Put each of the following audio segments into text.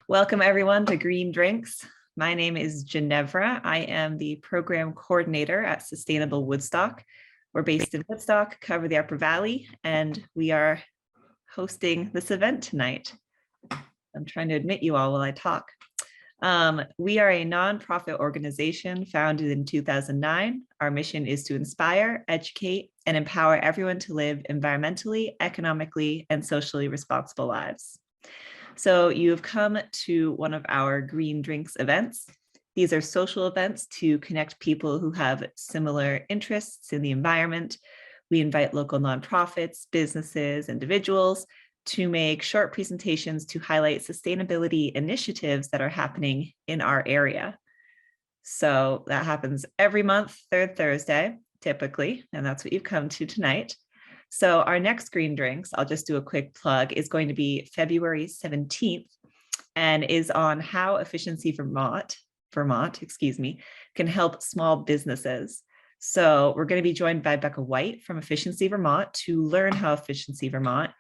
Welcome everyone to Green Drinks. My name is Ginevra. I am the program coordinator at Sustainable Woodstock. We're based in Woodstock, cover the Upper Valley, and we are hosting this event tonight. I'm trying to admit you all while I talk. We are a nonprofit organization founded in 2009. Our mission is to inspire, educate, and empower everyone to live environmentally, economically, and socially responsible lives. So you've come to one of our Green Drinks events. These are social events to connect people who have similar interests in the environment. We invite local nonprofits, businesses, individuals to make short presentations to highlight sustainability initiatives that are happening in our area. So that happens every month, third Thursday, typically, and that's what you've come to tonight. So our next Green Drinks, I'll just do a quick plug, is going to be February 17th and is on how Efficiency Vermont, can help small businesses. So we're going to be joined by Becca White from Efficiency Vermont to learn how Efficiency Vermont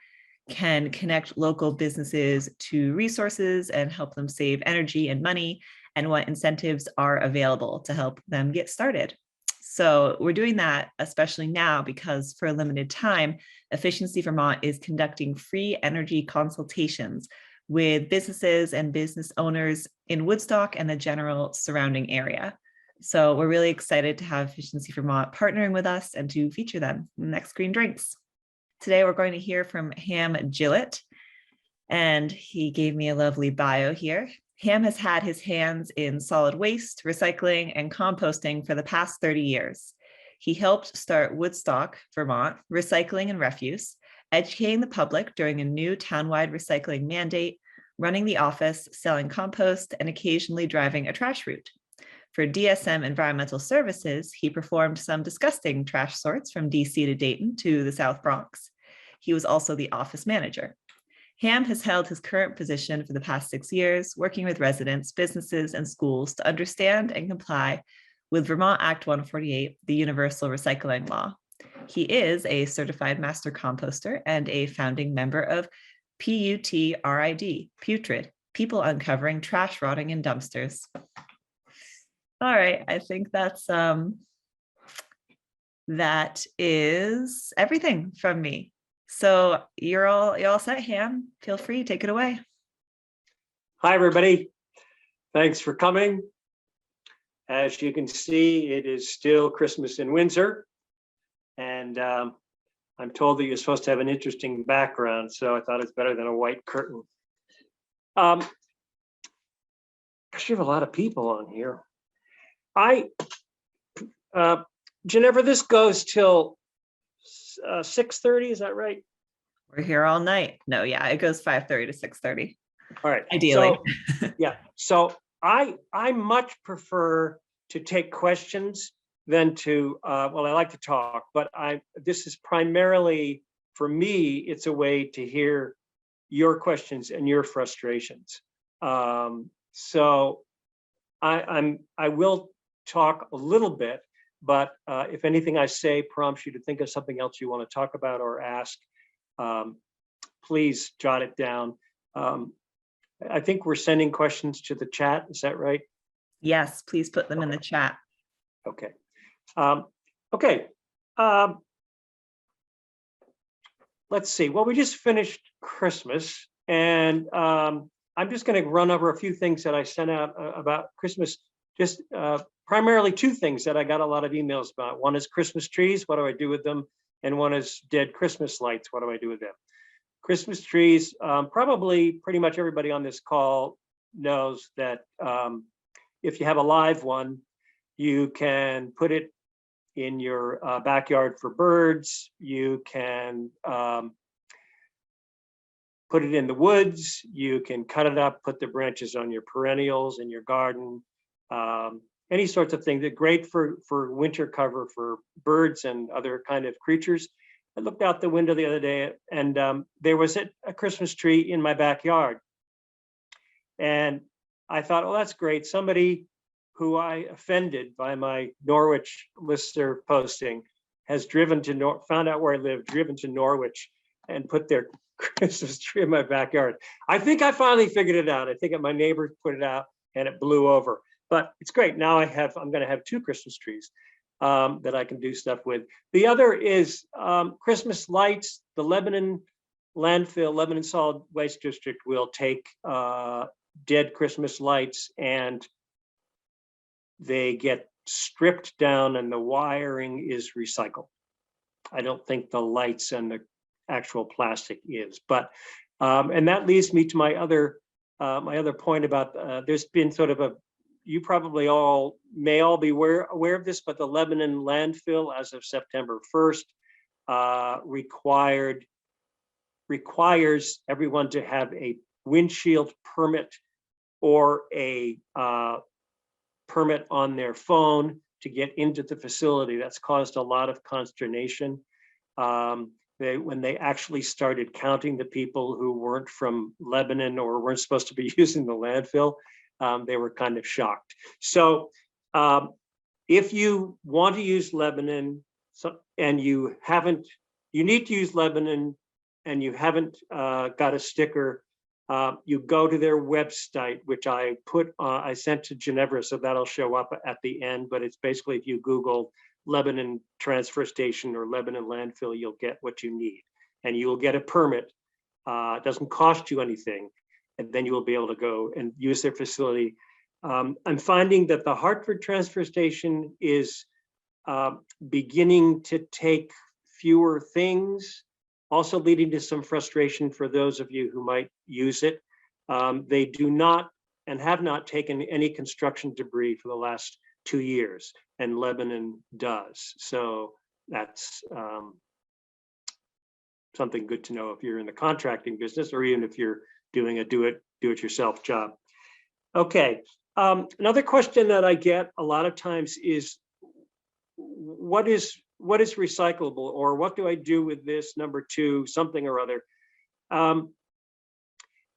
can connect local businesses to resources and help them save energy and money, and what incentives are available to help them get started. So we're doing that especially now because for a limited time, Efficiency Vermont is conducting free energy consultations with businesses and business owners in Woodstock and the general surrounding area. So we're really excited to have Efficiency Vermont partnering with us and to feature them in the next Green Drinks. Today, we're going to hear from Ham Gillett, and he gave me a lovely bio here. Ham has had his hands in solid waste, recycling, and composting for the past 30 years. He helped start Woodstock, Vermont, Recycling and Refuse, educating the public during a new townwide recycling mandate, running the office, selling compost, and occasionally driving a trash route. For DSM Environmental Services, he performed some disgusting trash sorts from DC to Dayton to the South Bronx. He was also the office manager. Ham has held his current position for the past 6 years, working with residents, businesses, and schools to understand and comply with Vermont Act 148, the Universal Recycling Law. He is a certified master composter and a founding member of PUTRID, Putrid, People Uncovering Trash Rotting in Dumpsters. All right, I think that is everything from me. So you're all set, Ham. Feel free, take it away. Hi, everybody. Thanks for coming. As you can see, it is still Christmas in Windsor. And I'm told that you're supposed to have an interesting background, so I thought it's better than a white curtain. Gosh, you have a lot of people on here. Ginevra, this goes till 6:30, is that right? We're here all night. No, yeah, it goes 5:30 to 6:30. All right. Ideally. So, yeah. So I much prefer to take questions than to well, I like to talk, but this is primarily for me, it's a way to hear your questions and your frustrations. So I will talk a little bit, but if anything I say prompts you to think of something else you want to talk about or ask, please jot it down. I think we're sending questions to the chat. Is that right? Yes, please put them in the chat. Okay. Okay. Let's see. Well, we just finished Christmas, and I'm just going to run over a few things that I sent out about Christmas. Just primarily two things that I got a lot of emails about. One is Christmas trees, what do I do with them? And one is dead Christmas lights, what do I do with them? Christmas trees, probably pretty much everybody on this call knows that if you have a live one, you can put it in your backyard for birds. You can put it in the woods. You can cut it up, put the branches on your perennials in your garden. Any sorts of things. They're great for winter cover for birds and other kind of creatures. I looked out the window the other day, and there was a Christmas tree in my backyard. And I thought, oh, that's great. Somebody who I offended by my Norwich listserv posting has driven to found out where I live, driven to Norwich, and put their Christmas tree in my backyard. I think I finally figured it out. I think my neighbor put it out and it blew over, but it's great. Now I'm going to have 2 Christmas trees that I can do stuff with. The other is Christmas lights. The Lebanon landfill, Lebanon Solid Waste District will take dead Christmas lights and they get stripped down and the wiring is recycled. I don't think the lights and the actual plastic is, but and that leads me to my other point about there's been sort of you probably may all be aware of this, but the Lebanon landfill as of September 1st requires everyone to have a windshield permit or a permit on their phone to get into the facility. That's caused a lot of consternation. When they actually started counting the people who weren't from Lebanon or weren't supposed to be using the landfill, they were kind of shocked. So if you want to use Lebanon and you need to use Lebanon and you haven't got a sticker, you go to their website, which I sent to Ginevra, so that'll show up at the end, but it's basically if you Google Lebanon transfer station or Lebanon landfill, you'll get what you need and you will get a permit. It doesn't cost you anything, and then you will be able to go and use their facility. I'm finding that the Hartford transfer station is beginning to take fewer things, also leading to some frustration for those of you who might use it. They do not and have not taken any construction debris for the last 2 years, and Lebanon does. So that's something good to know if you're in the contracting business or even if you're doing a do-it-yourself job. Okay, another question that I get a lot of times is, what is recyclable, or what do I do with this number 2 something or other? And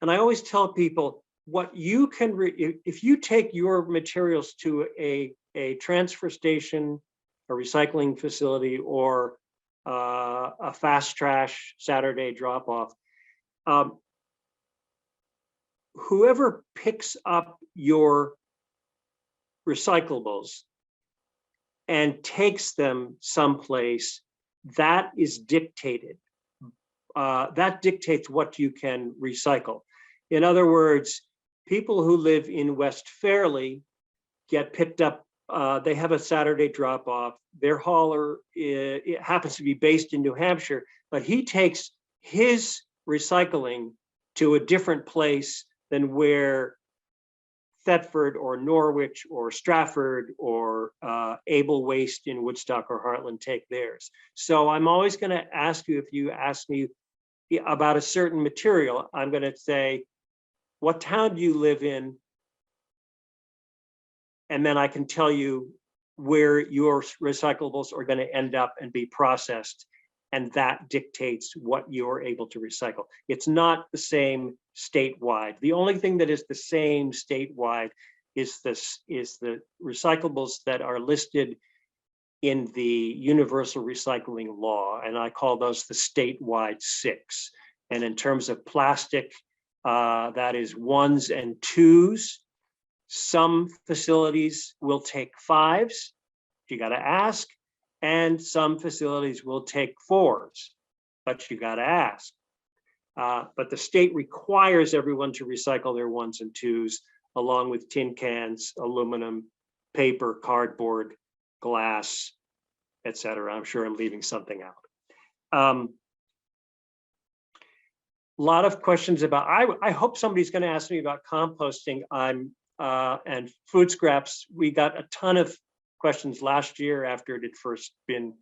I always tell people, what you can if you take your materials to a transfer station, a recycling facility, or a fast trash Saturday drop off, whoever picks up your recyclables and takes them someplace, that is dictated. That dictates what you can recycle. In other words, people who live in West Fairleigh get picked up. They have a Saturday drop off. Their hauler, it happens to be based in New Hampshire, but he takes his recycling to a different place than where Thetford or Norwich or Stratford or Able Waste in Woodstock or Heartland take theirs. So I'm always going to ask you, if you ask me about a certain material, I'm going to say, what town do you live in? And then I can tell you where your recyclables are going to end up and be processed. And that dictates what you're able to recycle. It's not the same statewide. The only thing that is the same statewide is the recyclables that are listed in the Universal Recycling Law, and I call those the statewide 6. And in terms of plastic, that is 1s and 2s. Some facilities will take 5s. You got to ask. And some facilities will take 4s, but you got to ask. But the state requires everyone to recycle their 1s and 2s, along with tin cans, aluminum, paper, cardboard, glass, etc. I'm sure I'm leaving something out. A lot of questions about, I hope somebody's going to ask me about composting and food scraps. We got a ton of questions last year after it had first been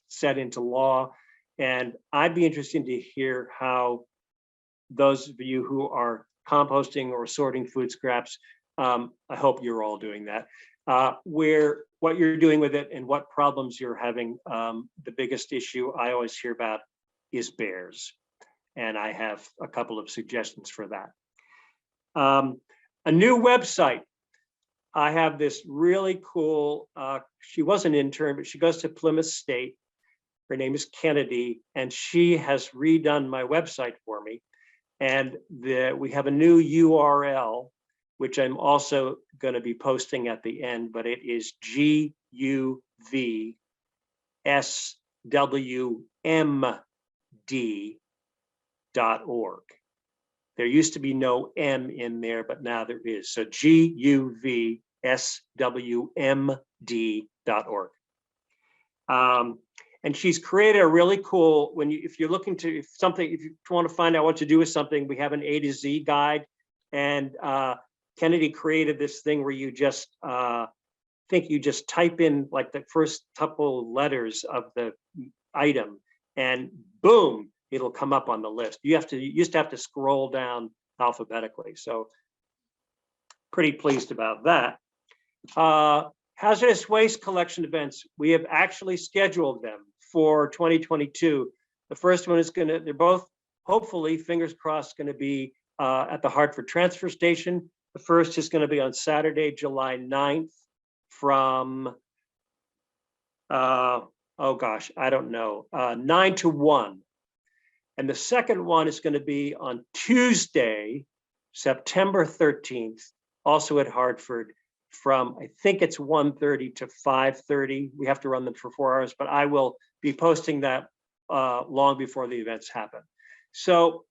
set into law. And I'd be interested to hear how those of you who are composting or sorting food scraps, I hope you're all doing that, what you're doing with it and what problems you're having. The biggest issue I always hear about is bears. And I have a couple of suggestions for that. A new website. I have this really cool, she was an intern, but she goes to Plymouth State. Her name is Kennedy, and she has redone my website for me. And we have a new URL, which I'm also going to be posting at the end, but it is guvswmd.org. There used to be no M in there, but now there is. So guvswmd.org. And she's created a really cool, if you're looking to, if you want to find out what to do with something, we have an A to Z guide. And Kennedy created this thing where you just, think you just type in like the first couple letters of the item and boom, it'll come up on the list. You used to have to scroll down alphabetically. So pretty pleased about that. Hazardous waste collection events, we have actually scheduled them for 2022. The first one is they're both, hopefully, fingers crossed, going to be at the Hartford Transfer Station. The first is going to be on Saturday, July 9th from, oh gosh, I don't know, 9 to 1. And the second one is going to be on Tuesday, September 13th, also at Hartford, from, I think it's 1:30 to 5:30. We have to run them for 4 hours, but I will be posting that long before the events happen. So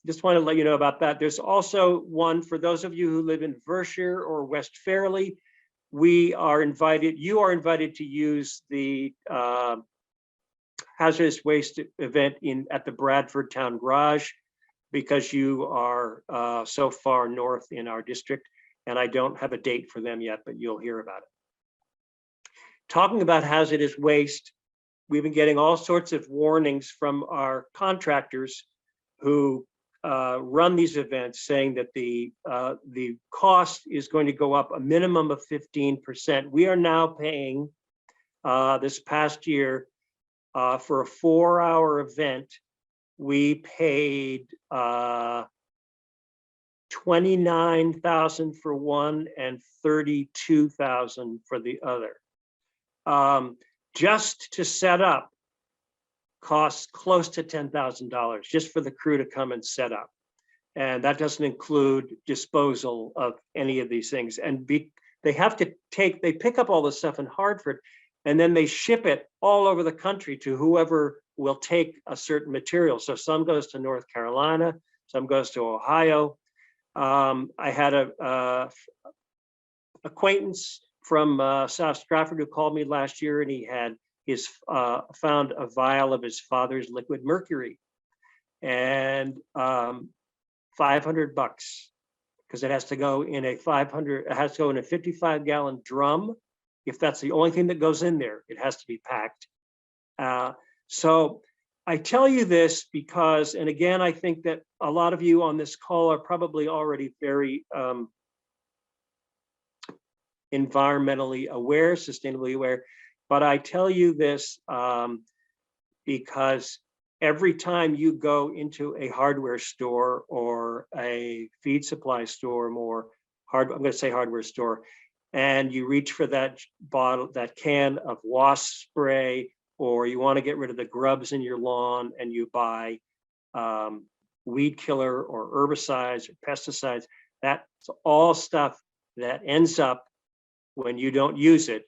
just want to let you know about that. There's also one for those of you who live in Vermont or West Fairleigh. You are invited to use the hazardous waste event at the Bradford Town Garage, because you are so far north in our district. And I don't have a date for them yet, but you'll hear about it. Talking about hazardous waste, we've been getting all sorts of warnings from our contractors who run these events, saying that the cost is going to go up a minimum of 15%. We are now paying this past year for a 4-hour event. We paid $29,000 for one and $32,000 for the other. Just to set up costs close to $10,000 just for the crew to come and set up. And that doesn't include disposal of any of these things. And they pick up all this stuff in Hartford, and then they ship it all over the country to whoever will take a certain material. So some goes to North Carolina, some goes to Ohio. I had a acquaintance from South Stratford who called me last year, and he had found a vial of his father's liquid mercury, and $500, because it has to go in a 55-gallon drum. If that's the only thing that goes in there, it has to be packed. So I tell you this because, and again, I think that a lot of you on this call are probably already very environmentally aware, sustainably aware, but I tell you this because every time you go into a hardware store or a feed supply store, I'm going to say hardware store, and you reach for that bottle, that can of wasp spray, or you want to get rid of the grubs in your lawn and you buy weed killer or herbicides or pesticides, that's all stuff that ends up, when you don't use it,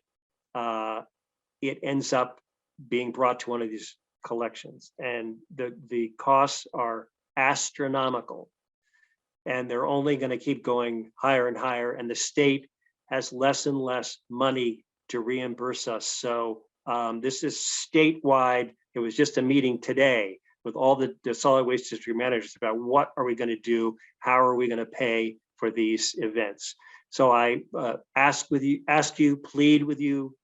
it ends up being brought to one of these collections, and the costs are astronomical, and they're only going to keep going higher and higher, and the state has less and less money to reimburse us. So this is statewide. It was just a meeting today with all the solid waste district managers about what are we going to do, how are we going to pay for these events. So I plead with you,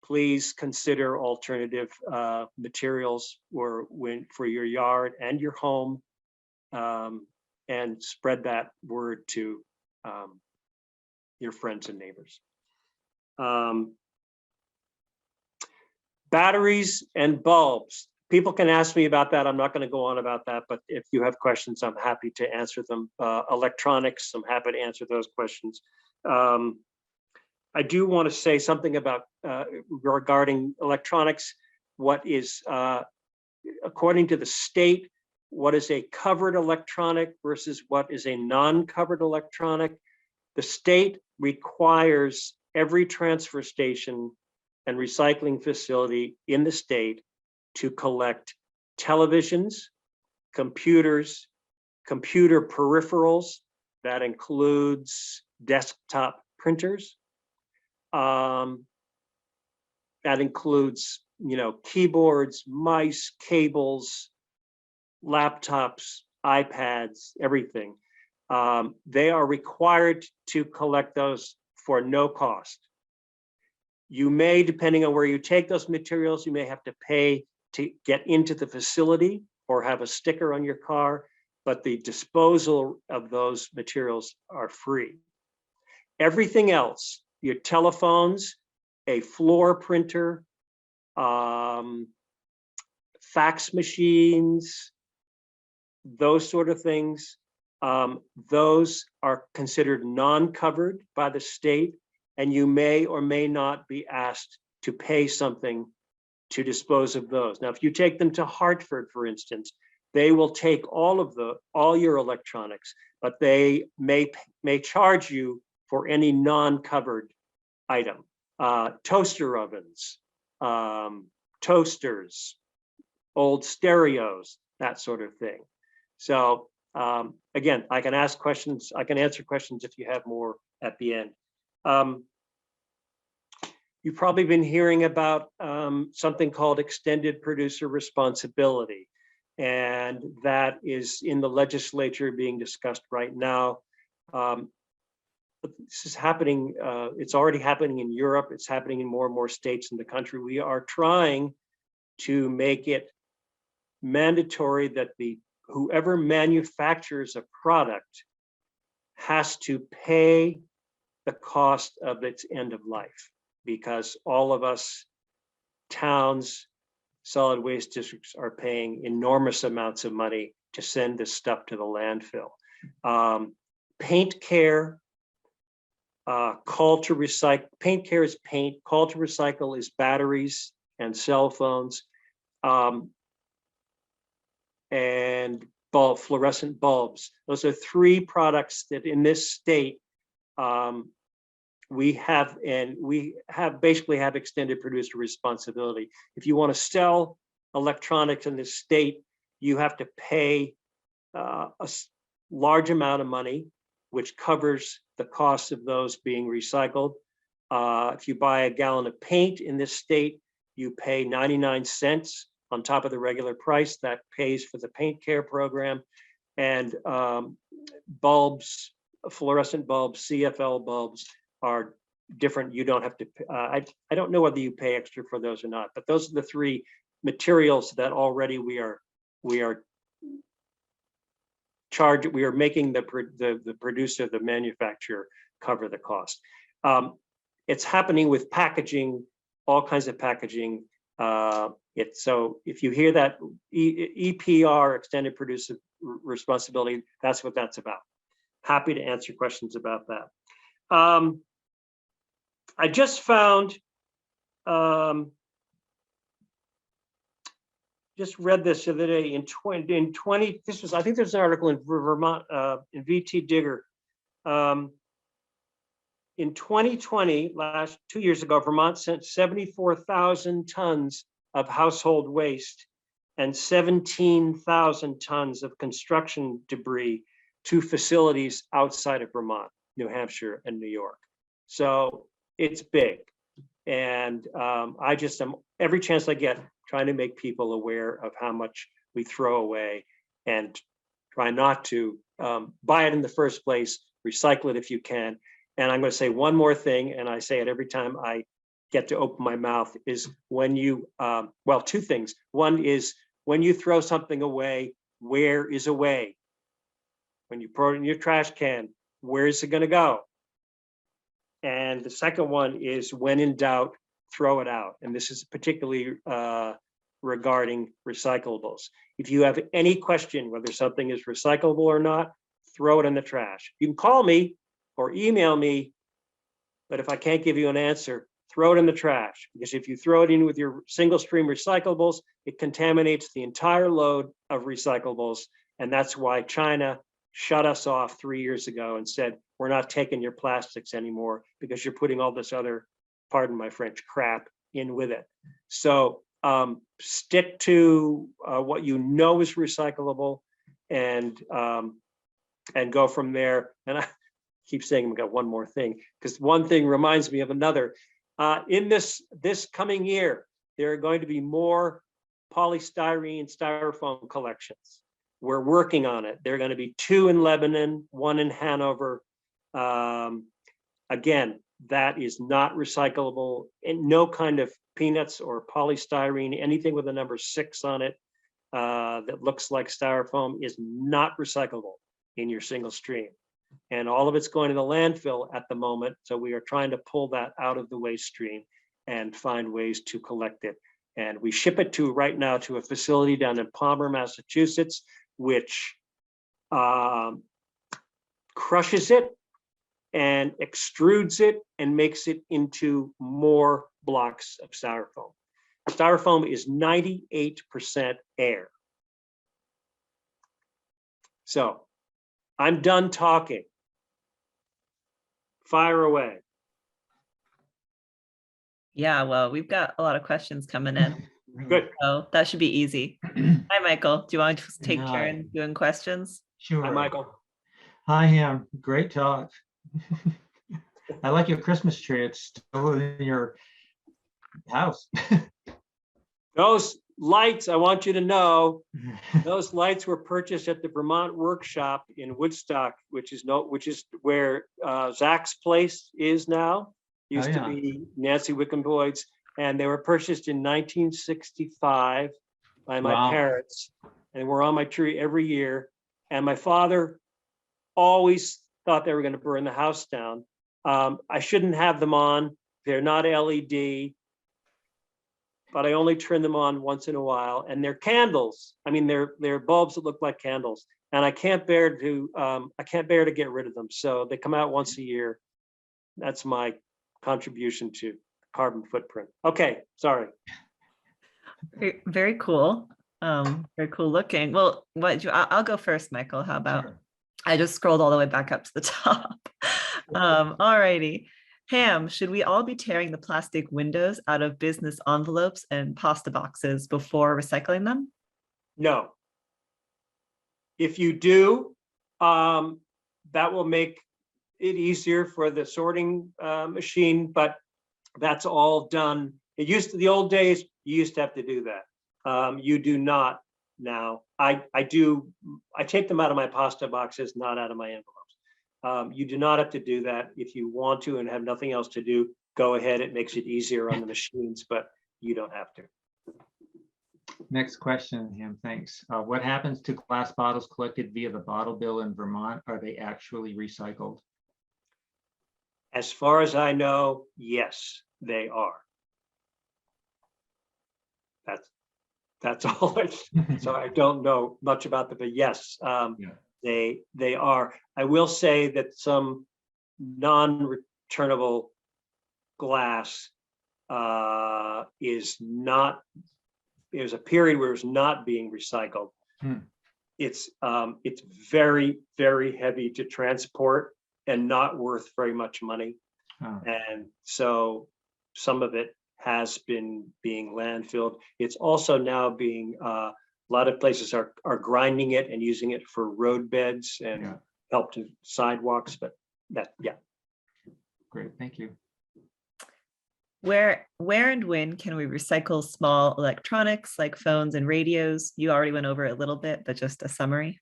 please consider alternative materials for your yard and your home, and spread that word to your friends and neighbors. Batteries and bulbs. People can ask me about that. I'm not going to go on about that, but if you have questions, I'm happy to answer them. Electronics, I'm happy to answer those questions. I do want to say something about regarding electronics. what is, according to the state, what is a covered electronic versus what is a non-covered electronic. The state requires every transfer station and recycling facility in the state to collect televisions, computers, computer peripherals, that includes desktop printers. That includes, keyboards, mice, cables, laptops, iPads, everything. They are required to collect those for no cost. You may, depending on where you take those materials, you may have to pay to get into the facility or have a sticker on your car, but the disposal of those materials are free. Everything else, your telephones, a floor printer, fax machines, those sort of things, those are considered non-covered by the state, and you may or may not be asked to pay something to dispose of those. Now, if you take them to Hartford, for instance, they will take all your electronics, but they may charge you for any non-covered item. Toaster ovens, toasters, old stereos, that sort of thing. So again, I can ask questions, I can answer questions if you have more at the end. You've probably been hearing about something called extended producer responsibility, and that is in the legislature being discussed right now. This is happening, it's already happening in Europe, it's happening in more and more states in the country. We are trying to make it mandatory that whoever manufactures a product has to pay the cost of its end of life, because all of us towns, solid waste districts are paying enormous amounts of money to send this stuff to the landfill. Paint care, call to recycle, paint care is paint, call to recycle is batteries and cell phones, and fluorescent bulbs. Those are three products that in this state we basically have extended producer responsibility. If you want to sell electronics in this state, you have to pay a large amount of money, which covers the cost of those being recycled. If you buy a gallon of paint in this state, you pay 99 cents on top of the regular price. That pays for the paint care program. And bulbs, fluorescent bulbs, CFL bulbs are different. You don't have to, I don't know whether you pay extra for those or not, but those are the three materials that already we are making the producer, the manufacturer cover the cost. It's happening with packaging, all kinds of packaging. So if you hear that EPR, extended producer responsibility, that's what that's about. Happy to answer questions about that. I just found, just read this the other day in 20, this was, I think there's an article in Vermont, in VT Digger. In 2020, 2 years ago, Vermont sent 74,000 tons of household waste and 17,000 tons of construction debris to facilities outside of Vermont, New Hampshire, and New York. So it's big. And I just am, every chance I get, trying to make people aware of how much we throw away and try not to buy it in the first place, recycle it if you can. And I'm going to say one more thing, and I say it every time I get to open my mouth, is when you, well, two things. One is when you throw something away, where is away? When you put it in your trash can, where is it going to go? And the second one is when in doubt, throw it out. And this is particularly regarding recyclables. If you have any question whether something is recyclable or not, throw it in the trash. You can call me or email me, but if I can't give you an answer, throw it in the trash, because if you throw it in with your single stream recyclables, it contaminates the entire load of recyclables. And that's why China shut us off 3 years ago and said, we're not taking your plastics anymore because you're putting all this other, pardon my French, crap in with it. So stick to what you know is recyclable, and go from there. And I keep saying we got one more thing, because one thing reminds me of another. In this coming year, there are going to be more polystyrene, styrofoam collections. We're working on it. There are going to be 2 in Lebanon, 1 in Hanover. Again, that is not recyclable, and no kind of peanuts or polystyrene, anything with the number 6 on it that looks like styrofoam is not recyclable in your single stream. And all of it's going to the landfill at the moment. So we are trying to pull that out of the waste stream and find ways to collect it. And we ship it right now to a facility down in Palmer, Massachusetts, which crushes it and extrudes it and makes it into more blocks of styrofoam. Styrofoam is 98% air. So I'm done talking. Fire away. Yeah, well, we've got a lot of questions coming in, Good. so that should be easy. Hi, Michael. Do you want to just take Hi. turns doing questions? Sure. Hi, Michael. Hi, Ham. Great talk. I like your Christmas tree. It's still in your house. Those lights, I want you to know, those lights were purchased at the Vermont workshop in Woodstock, which is where Zach's place is now. Used to be Nancy Wickham Boyd's, and they were purchased in 1965 by my parents, and were on my tree every year. And my father always thought they were going to burn the house down. I shouldn't have them on. They're not LED, but I only turn them on once in a while. And they're candles. I mean, they're bulbs that look like candles, and I can't bear to get rid of them. So they come out once a year. That's my contribution to carbon footprint. Okay, sorry. Very cool. Very cool looking. Well, I'll go first, Michael. How about? Sure. I just scrolled all the way back up to the top. All righty. Ham, should we all be tearing the plastic windows out of business envelopes and pasta boxes before recycling them? No. If you do, that will make it easier for the sorting machine, but that's all done. It used to, the old days, you used to have to do that. You do not now. I take them out of my pasta boxes, not out of my envelopes. You do not have to do that. If you want to and have nothing else to do, go ahead. It makes it easier on the machines, but you don't have to. Next question, Ham. Thanks. What happens to glass bottles collected via the bottle bill in Vermont? Are they actually recycled? As far as I know, yes, they are. That's all. So I don't know much about them, but yes, they are. I will say that some non-returnable glass is not. There's a period where it's not being recycled. It's very, very heavy to transport and not worth very much money. And so some of it has been being landfilled. It's also now being, a lot of places are grinding it and using it for road beds and help to sidewalks, but yeah. Great, thank you. Where and when can we recycle small electronics like phones and radios? You already went over it a little bit, but just a summary.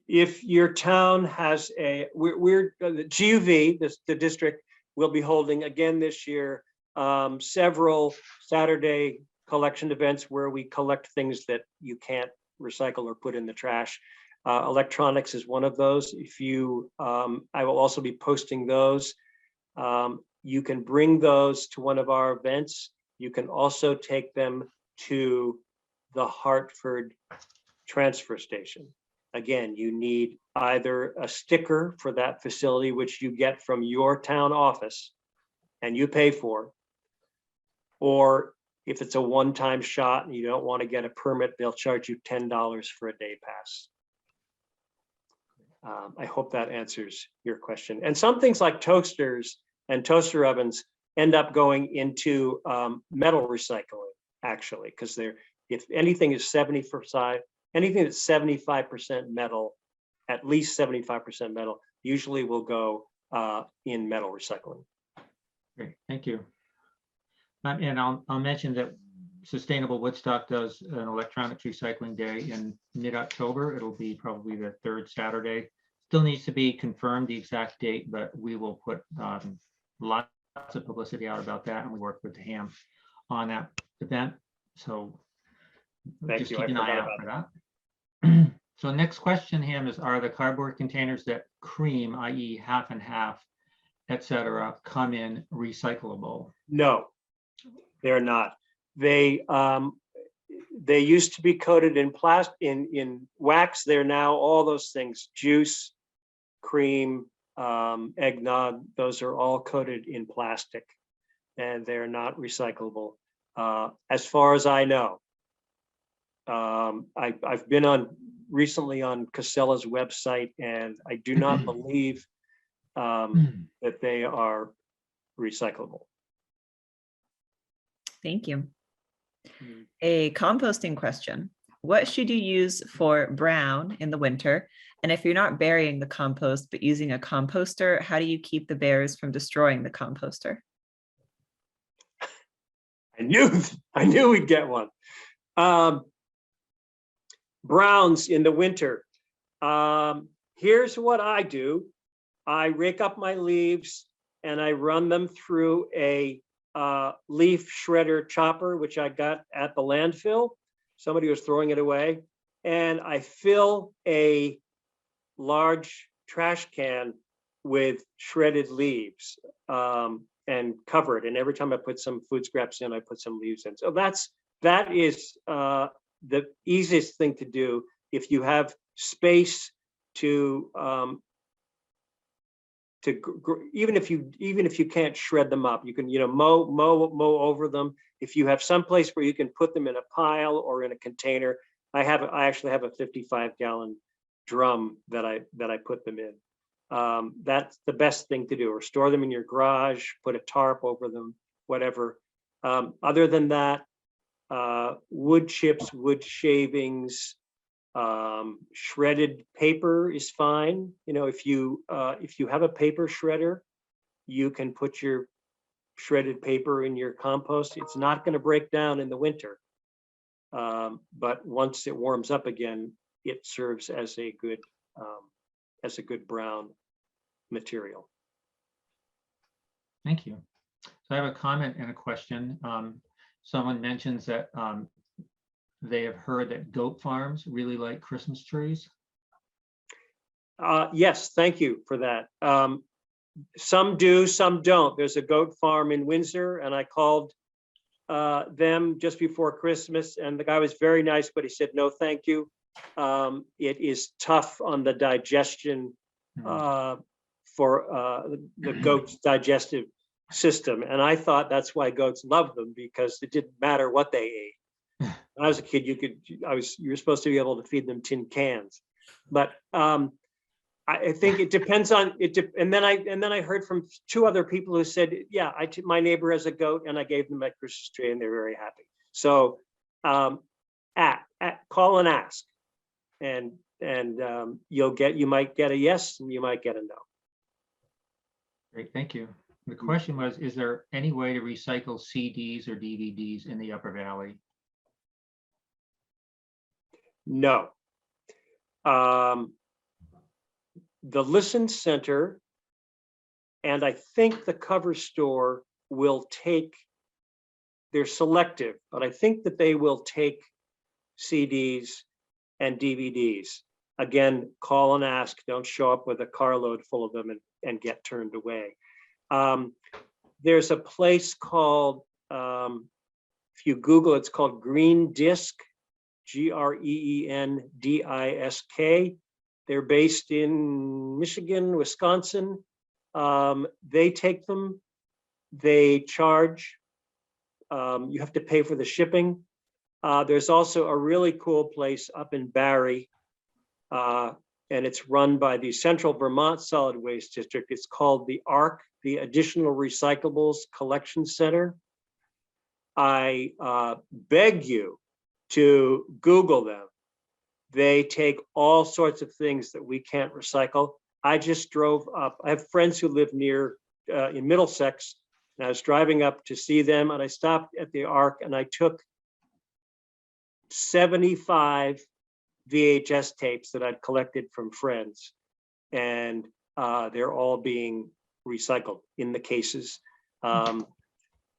If your town has the GUV, the district, will be holding again this year several Saturday collection events where we collect things that you can't recycle or put in the trash. Electronics is one of those. If you, I will also be posting those. You can bring those to one of our events. You can also take them to the Hartford transfer station. again, you need either a sticker for that facility, which you get from your town office and you pay for, or if it's a one-time shot and you don't want to get a permit, they'll charge you $10 for a day pass. I hope that answers your question. And some things like toasters and toaster ovens end up going into metal recycling, actually, because they're, if anything is 70%, anything that's 75% metal, at least 75% metal, usually will go in metal recycling. Great, thank you. And I'll mention that Sustainable Woodstock does an electronics recycling day in mid-October. It'll be probably the third Saturday. Still needs to be confirmed the exact date, but we will put lots of publicity out about that, and we work with Ham on that event. So Thank you. keep an I eye forgot out about for that. So next question, Ham, is are the cardboard containers that cream, i.e. half and half, etc., come in recyclable? No, they're not. They used to be coated in plastic, in wax. They're now all those things: juice, cream, eggnog. Those are all coated in plastic, and they're not recyclable, as far as I know. I've been recently on Casella's website, and I do not believe that they are recyclable. Thank you. A composting question. What should you use for brown in the winter? And if you're not burying the compost, but using a composter, how do you keep the bears from destroying the composter? I knew we'd get one. Browns in the winter. Here's what I do. I rake up my leaves and I run them through a leaf shredder chopper, which I got at the landfill. Somebody was throwing it away. And I fill a large trash can with shredded leaves and cover it. And every time I put some food scraps in, I put some leaves in. So that is the easiest thing to do if you have space to even if you can't shred them up, you can mow over them. If you have some place where you can put them in a pile or in a container, I actually have a 55-gallon drum that I put them in. That's the best thing to do, or store them in your garage, put a tarp over them, whatever. Other than that, wood chips, wood shavings, shredded paper is fine. If you have a paper shredder, you can put your shredded paper in your compost. It's not going to break down in the winter, but once it warms up again, it serves as a good brown material. Thank you. So I have a comment and a question. Someone mentions that they have heard that goat farms really like Christmas trees. Yes, thank you for that. Some do, some don't. There's a goat farm in Windsor, and I called them just before Christmas, and the guy was very nice, but he said, no, thank you. It is tough on the digestion for the goat's digestive system. And I thought that's why goats love them, because it didn't matter what they ate. When I was a kid, you were supposed to be able to feed them tin cans, but I think it depends on it. And then I heard from two other people who said, yeah, my neighbor has a goat, and I gave them my Christmas tree, and they're very happy. So call and ask, and you might get a yes, and you might get a no. Great, thank you. The question was, is there any way to recycle CDs or DVDs in the Upper Valley? No. The Listen Center and I think the Cover Store will take, they're selective, but I think that they will take CDs and DVDs. Again, call and ask, don't show up with a carload full of them and get turned away. There's a place called, if you Google, it's called Green Disc, Greendisk. They're based in Michigan, Wisconsin. They take them, they charge, you have to pay for the shipping. There's also a really cool place up in Barry, and it's run by the Central Vermont Solid Waste District. It's called the ARC, the Additional Recyclables Collection Center. I beg you to Google them. They take all sorts of things that we can't recycle. I just drove up. I have friends who live near in Middlesex, and I was driving up to see them, and I stopped at the ARC and I took 75 VHS tapes that I'd collected from friends, and they're all being recycled in the cases.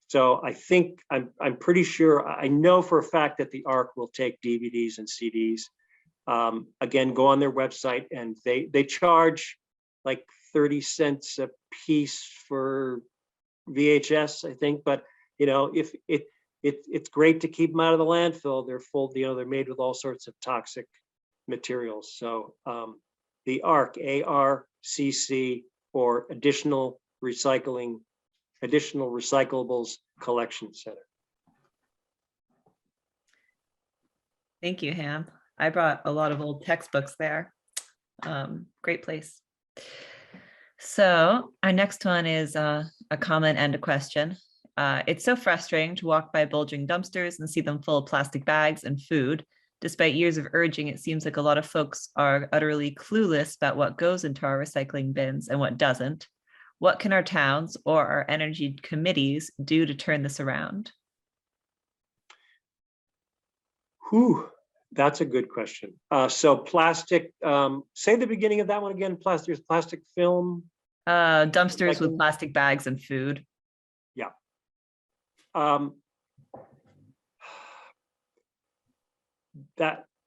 So I think I'm pretty sure, I know for a fact that the ARC will take DVDs and CDs. Again, go on their website, and they charge like 30 cents a piece for VHS, I think. But you know, if it's great to keep them out of the landfill. They're full, you know, they're made with all sorts of toxic materials. So the ARC, ARCC, or Additional Recyclables Collection Center. Thank you, Ham. I brought a lot of old textbooks there. Great place. So our next one is a comment and a question. It's so frustrating to walk by bulging dumpsters and see them full of plastic bags and food. Despite years of urging, it seems like a lot of folks are utterly clueless about what goes into our recycling bins and what doesn't. What can our towns or our energy committees do to turn this around? Whew, that's a good question. So plastic, say the beginning of that one again. There's plastic film. Dumpsters with plastic bags and food. Yeah.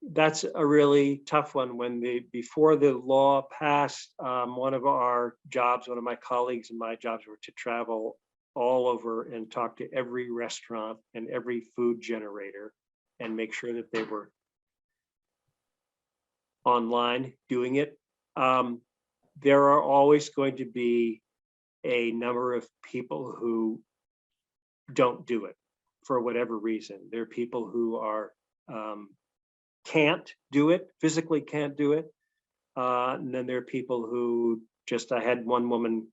That's a really tough one. Before the law passed, one of my colleagues and my jobs were to travel all over and talk to every restaurant and every food generator and make sure that they were online doing it. There are always going to be a number of people who don't do it for whatever reason. There are people who are can't do it, physically can't do it. And then there are people who I had one woman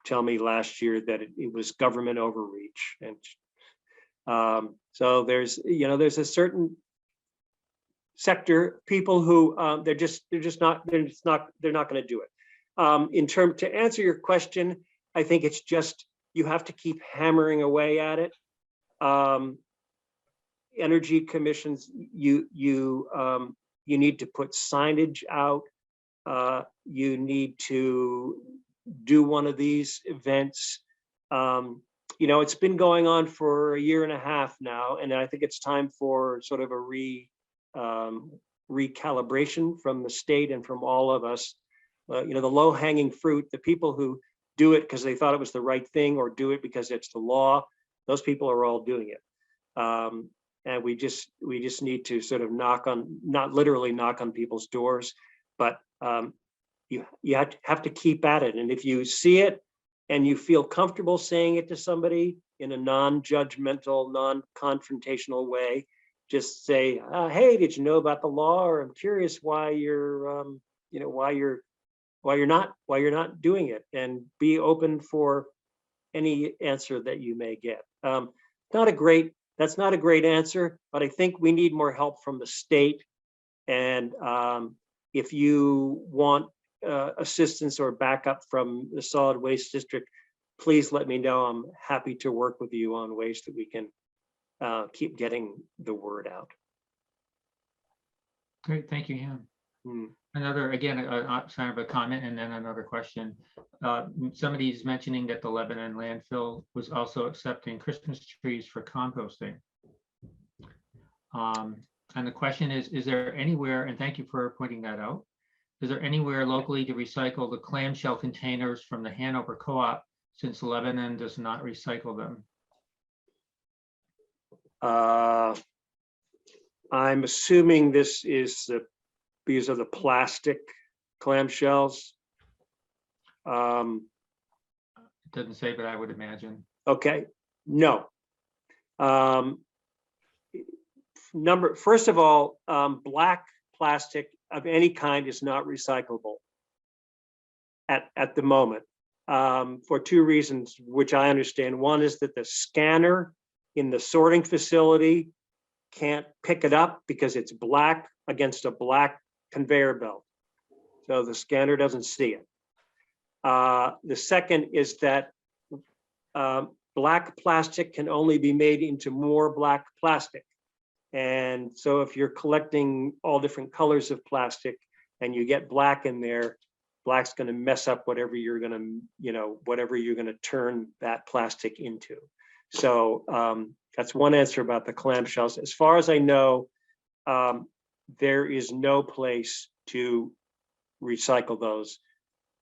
tell me last year that it was government overreach. And so there's a certain sector, people who they're not going to do it. To answer your question, I think it's just, you have to keep hammering away at it. Energy commissions, you need to put signage out. You need to do one of these events. It's been going on for a year and a half now, and I think it's time for sort of a recalibration from the state and from all of us. The low-hanging fruit, the people who do it because they thought it was the right thing or do it because it's the law, those people are all doing it. And we just need to sort of not literally knock on people's doors, but you have to keep at it. And if you see it and you feel comfortable saying it to somebody in a non-judgmental, non-confrontational way, just say, "Hey, did you know about the law?" Or "I'm curious why you're not doing it," and be open for any answer that you may get. That's not a great answer, but I think we need more help from the state. And if you want assistance or backup from the Solid Waste District, please let me know. I'm happy to work with you on ways that we can keep getting the word out. Great, thank you, Ian. Another, again, kind of a comment and then another question. Somebody's mentioning that the Lebanon landfill was also accepting Christmas trees for composting. And the question is there anywhere, and thank you for pointing that out, is there anywhere locally to recycle the clamshell containers from the Hanover Co-op, since Lebanon does not recycle them? I'm assuming this is these are the plastic clamshells. It doesn't say, but I would imagine. Okay, no. First of all, black plastic of any kind is not recyclable at the moment, for two reasons, which I understand. One is that the scanner in the sorting facility can't pick it up because it's black against a black conveyor belt. So the scanner doesn't see it. The second is that black plastic can only be made into more black plastic. And so if you're collecting all different colors of plastic and you get black in there, black's going to mess up whatever you're going to, whatever you're going to turn that plastic into. So that's one answer about the clamshells. As far as I know, there is no place to recycle those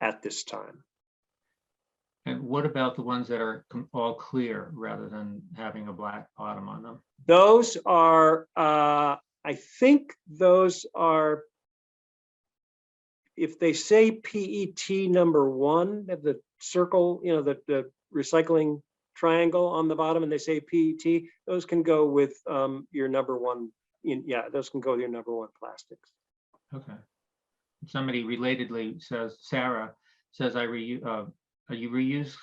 at this time. And what about the ones that are all clear rather than having a black bottom on them? Those are, I think those are, if they say PET number 1, have the circle, the recycling triangle on the bottom, and they say PET, those can go with your number 1. Those can go with your number 1 plastics. Okay. Somebody relatedly says, Sarah says, you reuse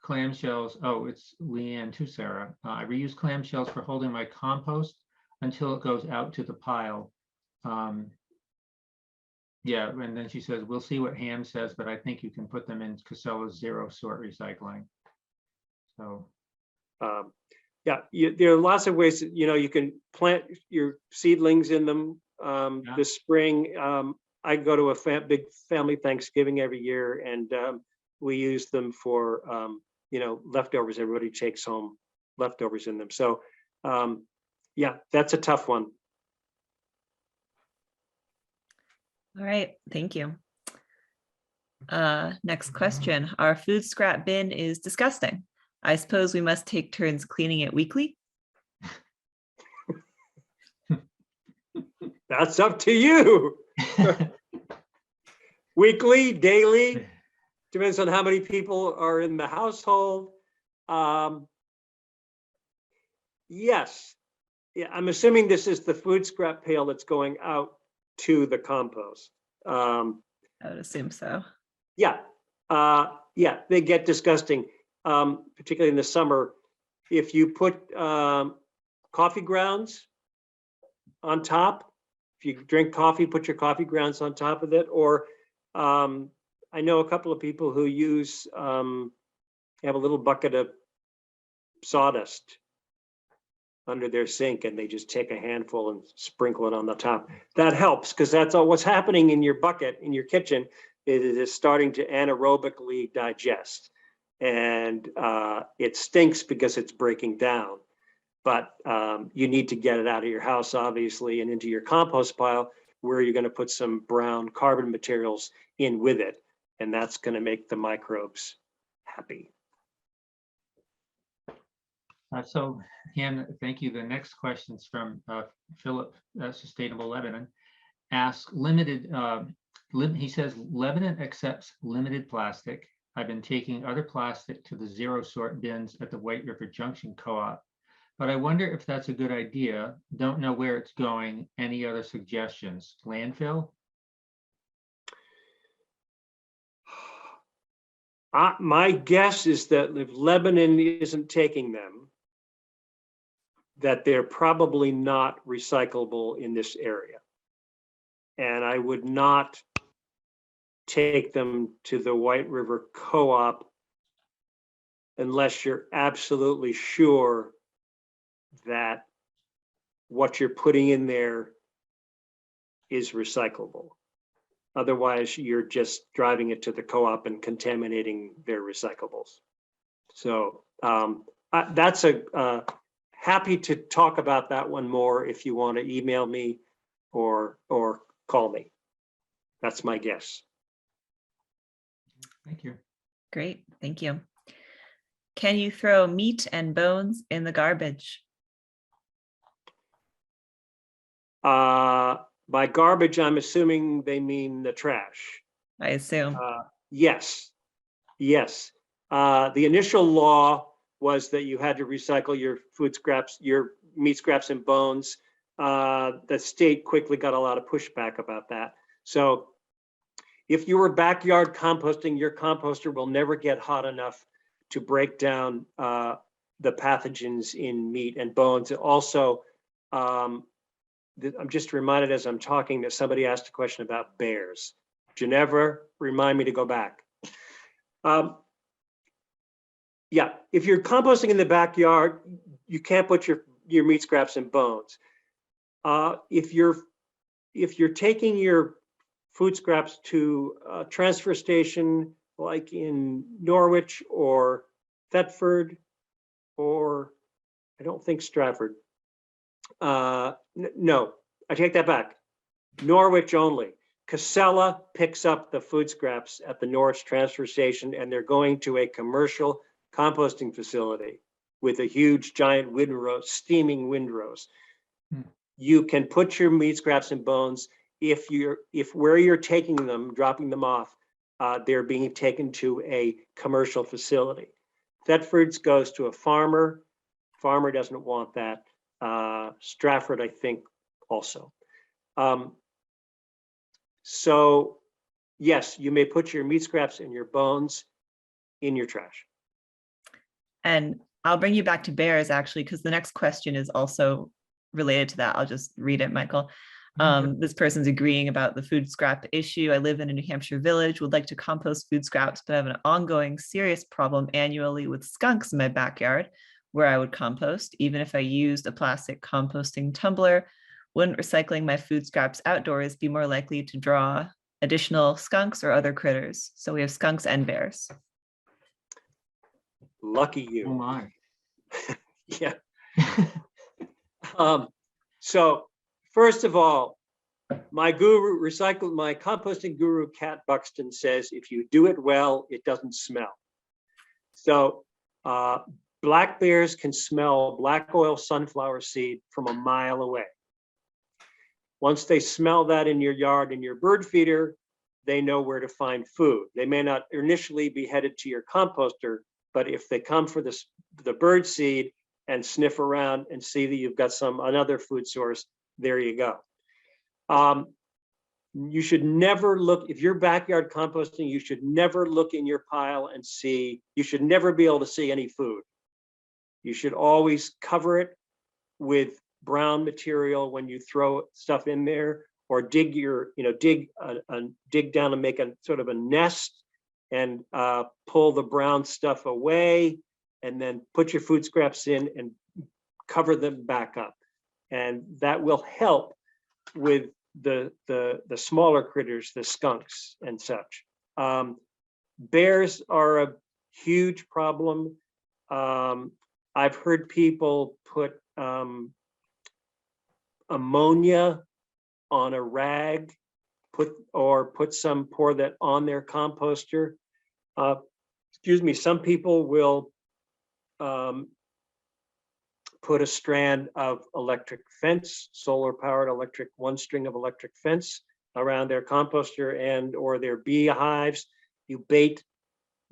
clamshells. Oh, it's Leanne to Sarah. I reuse clamshells for holding my compost until it goes out to the pile. Yeah, and then she says, we'll see what Ham says, but I think you can put them in Casella's zero sort recycling. So, there are lots of ways that, you can plant your seedlings in them this spring. I go to a big family Thanksgiving every year, and we use them for, leftovers. Everybody takes home leftovers in them. So, that's a tough one. All right, thank you. Next question. Our food scrap bin is disgusting. I suppose we must take turns cleaning it weekly. That's up to you. Weekly, daily, depends on how many people are in the household. Yes. Yeah, I'm assuming this is the food scrap pail that's going out to the compost. I would assume so. Yeah, they get disgusting, particularly in the summer. If you put coffee grounds on top, if you drink coffee, put your coffee grounds on top of it. Or I know a couple of people who use, have a little bucket of sawdust under their sink, and they just take a handful and sprinkle it on the top. That helps, because that's all what's happening in your bucket in your kitchen. It is starting to anaerobically digest, and it stinks because it's breaking down. But you need to get it out of your house, obviously, and into your compost pile, where you're going to put some brown carbon materials in with it, and that's going to make the microbes happy. So, Han, thank you. The next question's from Philip, Sustainable Lebanon. Asks he says, Lebanon accepts limited plastic. I've been taking other plastic to the zero sort bins at the White River Junction Co-op, but I wonder if that's a good idea. Don't know where it's going. Any other suggestions? Landfill? My guess is that if Lebanon isn't taking them, that they're probably not recyclable in this area. And I would not take them to the White River Co-op unless you're absolutely sure that what you're putting in there is recyclable. Otherwise, you're just driving it to the co-op and contaminating their recyclables. So that's happy to talk about that one more if you want to email me or call me. That's my guess. Thank you. Great, thank you. Can you throw meat and bones in the garbage? By garbage, I'm assuming they mean the trash. I assume. Yes, yes. The initial law was that you had to recycle your food scraps, your meat scraps and bones. The state quickly got a lot of pushback about that. So if you were backyard composting, your composter will never get hot enough to break down the pathogens in meat and bones. Also, I'm just reminded as I'm talking that somebody asked a question about bears. Ginevra, remind me to go back. Yeah, if you're composting in the backyard, you can't put your meat scraps and bones. If you're taking your food scraps to a transfer station like in Norwich or Thetford, or I don't think Stratford. No, I take that back. Norwich only. Casella picks up the food scraps at the Norwich transfer station, and they're going to a commercial composting facility with a huge giant windrow, steaming windrows. You can put your meat scraps and bones if where you're taking them, dropping them off, they're being taken to a commercial facility. Thetford's goes to a farmer. Farmer doesn't want that. Stratford, I think, also. So yes, you may put your meat scraps and your bones in your trash. And I'll bring you back to bears actually, because the next question is also related to that. I'll just read it, Michael. This person's agreeing about the food scrap issue. I live in a New Hampshire village, would like to compost food scraps, but I have an ongoing serious problem annually with skunks in my backyard where I would compost. Even if I used a plastic composting tumbler, wouldn't recycling my food scraps outdoors be more likely to draw additional skunks or other critters? So we have skunks and bears. Lucky you. Oh my. Yeah. So first of all, my composting guru, Kat Buxton, says if you do it well, it doesn't smell. So black bears can smell black oil sunflower seed from a mile away. Once they smell that in your yard in your bird feeder, they know where to find food. They may not initially be headed to your composter, but if they come for the bird seed and sniff around and see that you've got another food source, there you go. You should never look, if you're backyard composting, you should never look in your pile and see, you should never be able to see any food. You should always cover it with brown material when you throw stuff in there, or dig dig down and make a sort of a nest and pull the brown stuff away, and then put your food scraps in and cover them back up. And that will help with the smaller critters, the skunks and such. Bears are a huge problem. I've heard people put ammonia on a rag, pour that on their composter. Excuse me, some people will put a strand of electric fence, solar powered one string of electric fence around their composter and or their beehives. You bait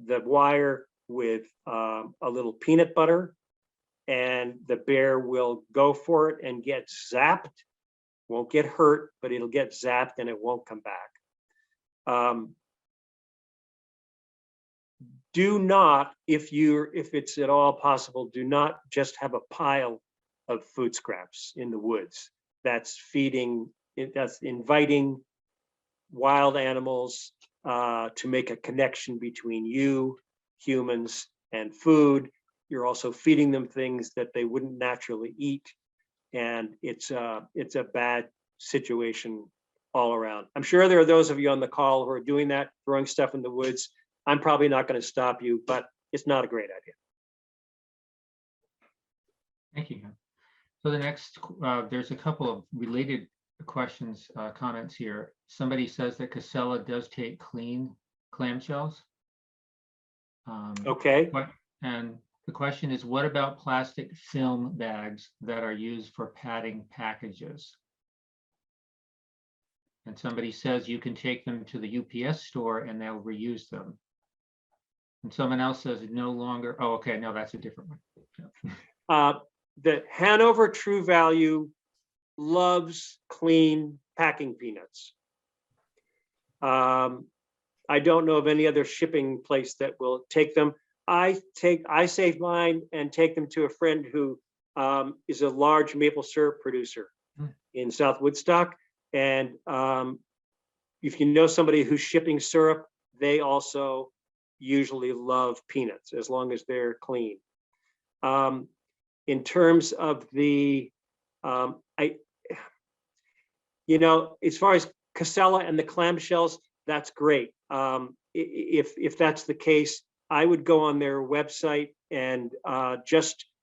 the wire with a little peanut butter, and the bear will go for it and get zapped. Won't get hurt, but it'll get zapped and it won't come back. Do not, if it's at all possible, do not just have a pile of food scraps in the woods. That's inviting wild animals to make a connection between you, humans, and food. You're also feeding them things that they wouldn't naturally eat. And it's a bad situation all around. I'm sure there are those of you on the call who are doing that, throwing stuff in the woods. I'm probably not going to stop you, but it's not a great idea. Thank you. So the next, there's a couple of related questions, comments here. Somebody says that Casella does take clean clamshells. Okay. And the question is, what about plastic film bags that are used for padding packages? and somebody says you can take them to the UPS store and they'll reuse them. And someone else says no longer, oh, okay, no, that's a different one. The Hanover True Value loves clean packing peanuts. I don't know of any other shipping place that will take them. I save mine and take them to a friend who is a large maple syrup producer in South Woodstock. And if you know somebody who's shipping syrup, they also usually love peanuts as long as they're clean. In terms of the, as far as Casella and the clamshells, that's great. If that's the case, I would go on their website and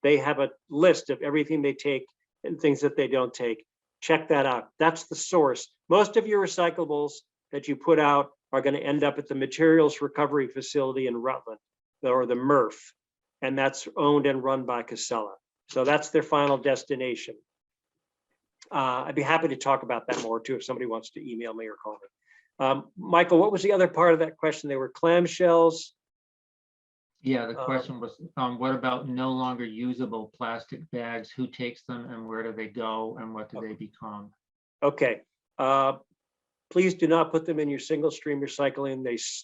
they have a list of everything they take and things that they don't take. Check that out. That's the source. Most of your recyclables that you put out are going to end up at the Materials Recovery Facility in Rutland, or the MRF, and that's owned and run by Casella. So that's their final destination. I'd be happy to talk about that more too if somebody wants to email me or call me. Michael, what was the other part of that question? They were clamshells. Yeah, the question was, what about no longer usable plastic bags? Who takes them and where do they go and what do they become? Okay. Please do not put them in your single stream recycling.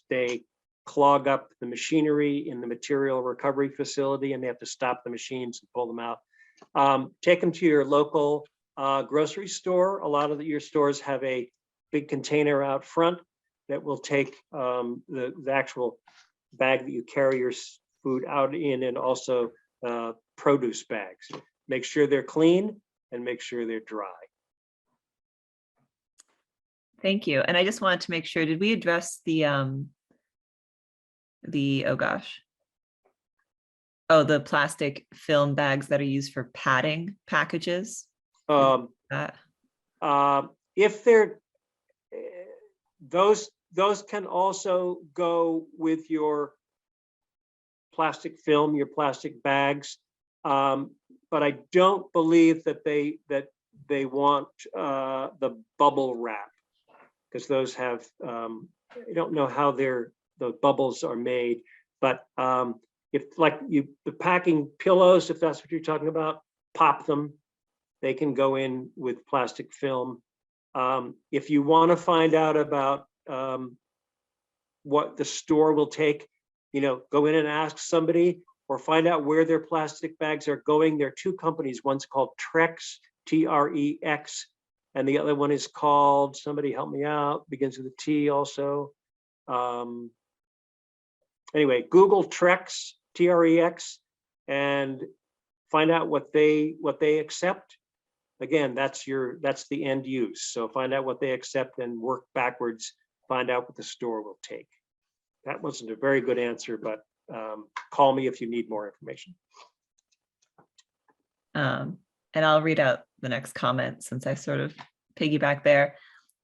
They clog up the machinery in the material recovery facility and they have to stop the machines and pull them out. Take them to your local grocery store. A lot of your stores have a big container out front that will take the actual bag that you carry your food out in, and also produce bags. Make sure they're clean and make sure they're dry. Thank you. And I just wanted to make sure, did we address the plastic film bags that are used for padding packages? If they're, those can also go with your plastic film, your plastic bags. But I don't believe that they want the bubble wrap, because those have, I don't know how the bubbles are made, but if the packing pillows, if that's what you're talking about, pop them. They can go in with plastic film. If you want to find out about what the store will take, go in and ask somebody, or find out where their plastic bags are going. There are two companies. One's called Trex, T-R-E-X, and the other one is called, somebody help me out, begins with a T also. Anyway, Google Trex, T-R-E-X, and find out what they accept. Again, that's the end use. So find out what they accept and work backwards, find out what the store will take. That wasn't a very good answer, but call me if you need more information. And I'll read out the next comment since I sort of piggyback there.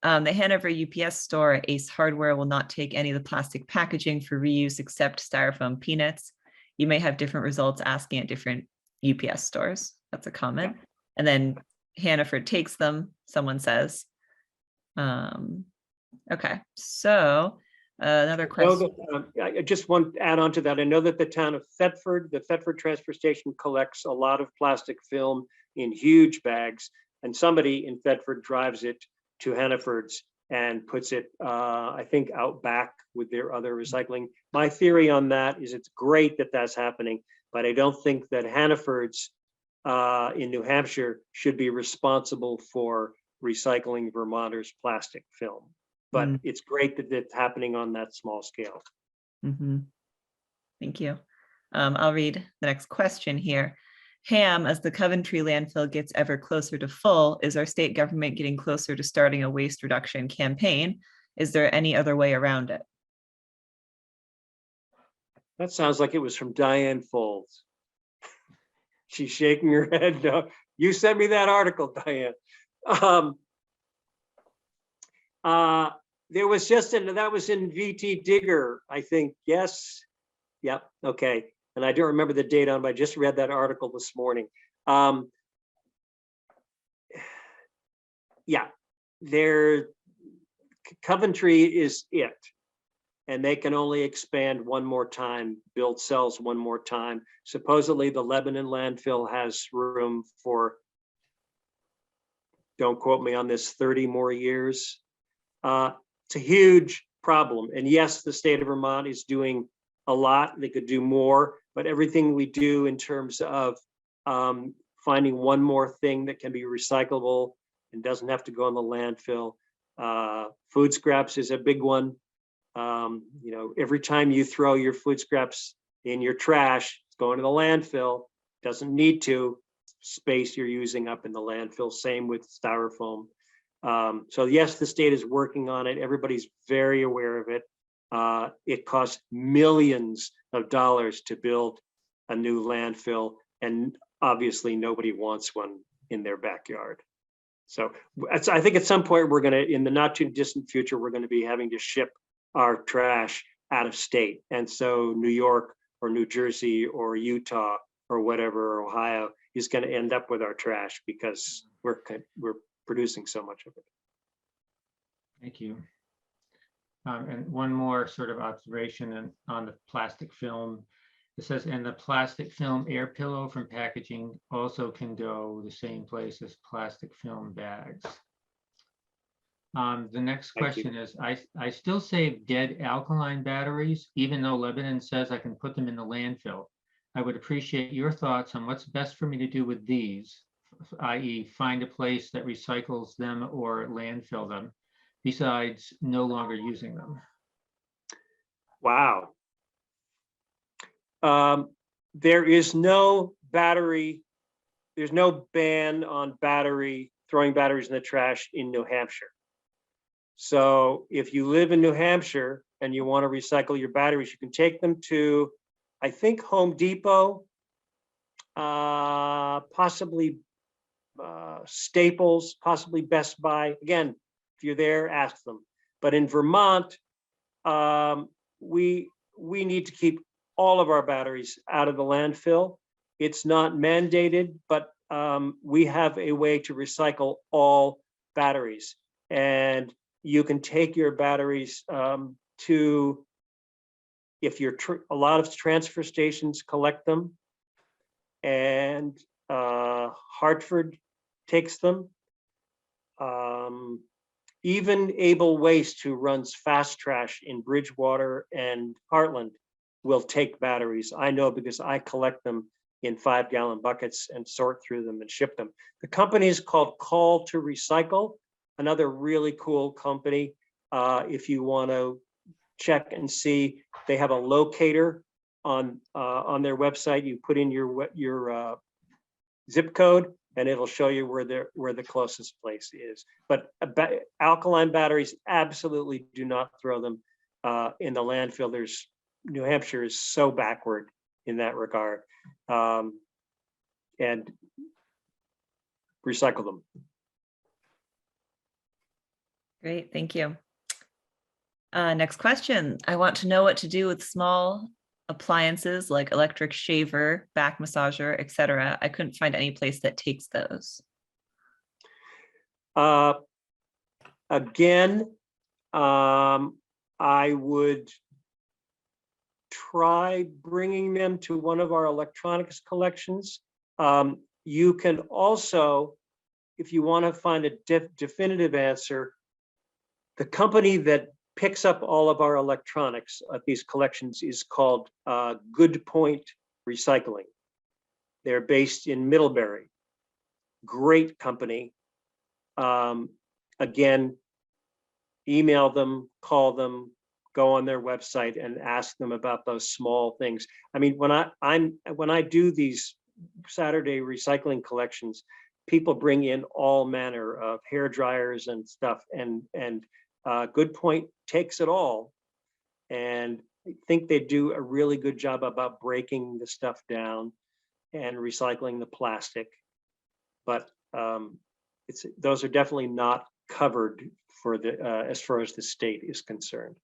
The Hanover UPS store at Ace Hardware will not take any of the plastic packaging for reuse except styrofoam peanuts. You may have different results asking at different UPS stores. That's a comment. Yeah. And then Hannaford takes them, someone says. Okay, so another question. I just want to add on to that. I know that the town of Thetford, the Thetford transfer station, collects a lot of plastic film in huge bags, and somebody in Thetford drives it to Hannaford's and puts it, I think, out back with their other recycling. My theory on that is it's great that that's happening, but I don't think that Hannaford's in New Hampshire should be responsible for recycling Vermonters' plastic film. But it's great that it's happening on that small scale. Mm-hmm. Thank you. I'll read the next question here. Ham, as the Coventry landfill gets ever closer to full, is our state government getting closer to starting a waste reduction campaign? Is there any other way around it? That sounds like it was from Diane Folds. She's shaking her head. No, you sent me that article, Diane. There was just that was in VT Digger, I think. Yes. Yep. Okay. And I don't remember the date on, but I just read that article this morning. Yeah, Coventry is it. And they can only expand one more time, build cells one more time. Supposedly the Lebanon landfill has room for, don't quote me on this, 30 more years. It's a huge problem. And yes, the state of Vermont is doing a lot. They could do more, but everything we do in terms of finding one more thing that can be recyclable and doesn't have to go in the landfill. Food scraps is a big one. You know, every time you throw your food scraps in your trash, it's going to the landfill. Doesn't need to. Space you're using up in the landfill. Same with styrofoam. So yes, the state is working on it. Everybody's very aware of it. It costs millions of dollars to build a new landfill, and obviously nobody wants one in their backyard. So I think at some point we're going to, in the not too distant future, we're going to be having to ship our trash out of state. And so New York or New Jersey or Utah or whatever, or Ohio, is going to end up with our trash because we're producing so much of it. Thank you. And one more sort of observation on the plastic film. It says, and the plastic film air pillow from packaging also can go the same place as plastic film bags. The next question is, I still save dead alkaline batteries, even though Lebanon says I can put them in the landfill. I would appreciate your thoughts on what's best for me to do with these, i.e. find a place that recycles them or landfill them, besides no longer using them. Wow. There is no battery, there's no ban on throwing batteries in the trash in New Hampshire. So if you live in New Hampshire and you want to recycle your batteries, you can take them to, I think, Home Depot, possibly Staples, possibly Best Buy. Again, if you're there, ask them. But in Vermont, we need to keep all of our batteries out of the landfill. It's not mandated, but we have a way to recycle all batteries. And you can take your batteries to, if you're, a lot of transfer stations collect them, and Hartford takes them. Even Able Waste, who runs Fast Trash in Bridgewater and Heartland, will take batteries. I know because I collect them in 5-gallon buckets and sort through them and ship them. The company is called Call to Recycle, another really cool company. If you want to check and see, they have a locator on their website. You put in your zip code, and it'll show you where the closest place is. But alkaline batteries, absolutely do not throw them in the landfill. New Hampshire is so backward in that regard, and recycle them. Great, thank you. Next question. I want to know what to do with small appliances like electric shaver, back massager, etc. I couldn't find any place that takes those. Again, I would try bringing them to one of our electronics collections. You can also, if you want to find a definitive answer, the company that picks up all of our electronics at these collections is called Good Point Recycling. They're based in Middlebury. Great company. Again, email them, call them, go on their website and ask them about those small things. I mean, when I do these Saturday recycling collections, people bring in all manner of hair dryers and stuff, and Good Point takes it all. And I think they do a really good job about breaking the stuff down and recycling the plastic. But those are definitely not covered for the as far as the state is concerned.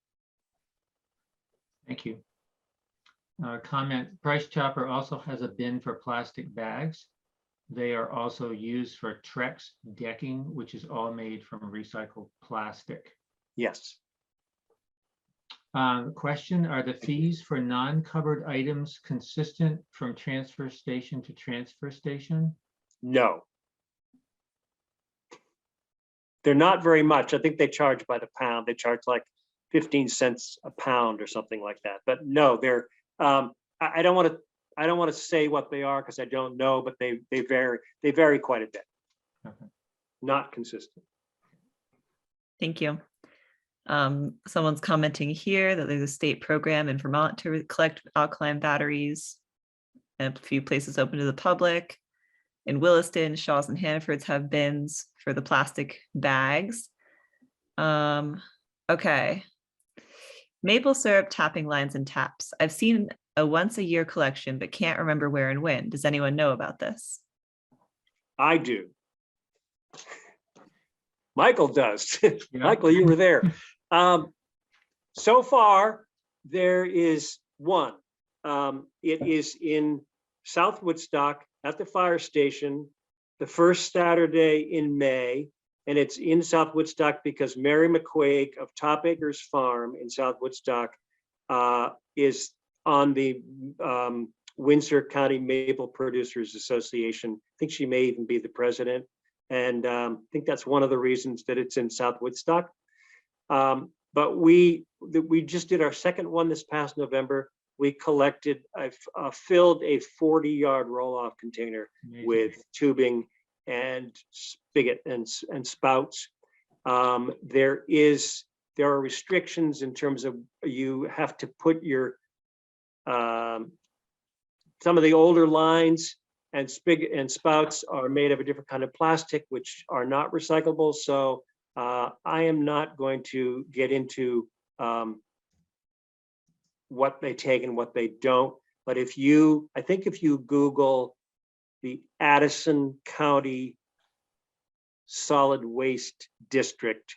Thank you. Comment, Price Chopper also has a bin for plastic bags. They are also used for Trex decking, which is all made from recycled plastic. Yes. Question, are the fees for non-covered items consistent from transfer station to transfer station? No. They're not very much. I think they charge by the pound. They charge like 15 cents a pound or something like that. But no, they're I don't want to say what they are because I don't know, but they vary. They vary quite a bit. Okay. Not consistent. Thank you. Someone's commenting here that there's a state program in Vermont to collect alkaline batteries, and a few places open to the public. In Williston, Shaw's and Hannaford's have bins for the plastic bags. Okay. Maple syrup tapping lines and taps. I've seen a once a year collection, but can't remember where and when. Does anyone know about this? I do. Michael does. Yeah. Michael, you were there. So far, there is one. It is in South Woodstock at the fire station, the first Saturday in May. And it's in South Woodstock because Mary McQuaig of Top Acres Farm in South Woodstock is on the Windsor County Maple Producers Association. I think she may even be the president. And I think that's one of the reasons that it's in South Woodstock. But we just did our second one this past November. We collected, filled a 40-yard roll-off container Amazing. with tubing and spigot and spouts. There are restrictions in terms of you have to put your some of the older lines and spigot and spouts are made of a different kind of plastic, which are not recyclable. So I am not going to get into what they take and what they don't. But I think if you Google the Addison County Solid Waste District,